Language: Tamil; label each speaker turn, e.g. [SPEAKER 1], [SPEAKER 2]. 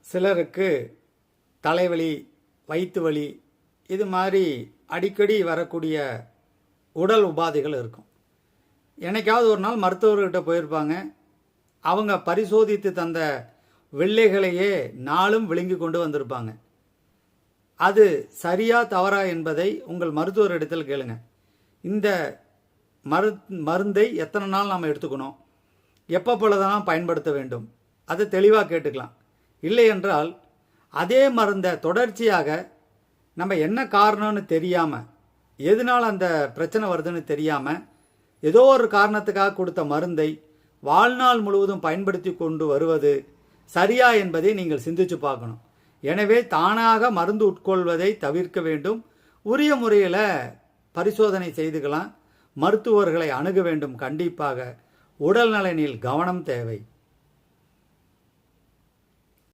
[SPEAKER 1] சிலருக்கு தலைவலி, வயிற்று வலி இது மாதிரி அடிக்கடி வரக்கூடிய உடல் உபாதைகள் இருக்கும். என்னைக்காவது ஒரு நாள் மருத்துவர்கிட்ட போயிருப்பாங்க. அவங்க பரிசோதித்து தந்த வெள்ளைகளையே நாளும் விழுங்கி கொண்டு வந்திருப்பாங்க. அது சரியா தவறா என்பதை உங்கள் மருத்துவரிடத்தில் கேளுங்க. இந்த மருந்தை எத்தனை நாள் நாம் எடுத்துக்கணும், எப்போ பொழுதெல்லாம் பயன்படுத்த வேண்டும், அதை தெளிவாக கேட்டுக்கலாம். இல்லை என்றால் அதே மருந்தை தொடர்ச்சியாக நம்ம என்ன காரணம்னு தெரியாமல், எதனால் அந்த பிரச்சனை வருதுன்னு தெரியாமல், ஏதோ ஒரு காரணத்துக்காக கொடுத்த மருந்தை வாழ்நாள் முழுவதும் பயன்படுத்தி கொண்டு வருவது சரியா என்பதை நீங்கள் சிந்திச்சு பார்க்கணும். எனவே தானாக மருந்து உட்கொள்வதை தவிர்க்க வேண்டும். உரிய முறையில் பரிசோதனை செய்துக்கலாம். மருத்துவர்களை அணுக வேண்டும். கண்டிப்பாக உடல் நலனில் கவனம் தேவை.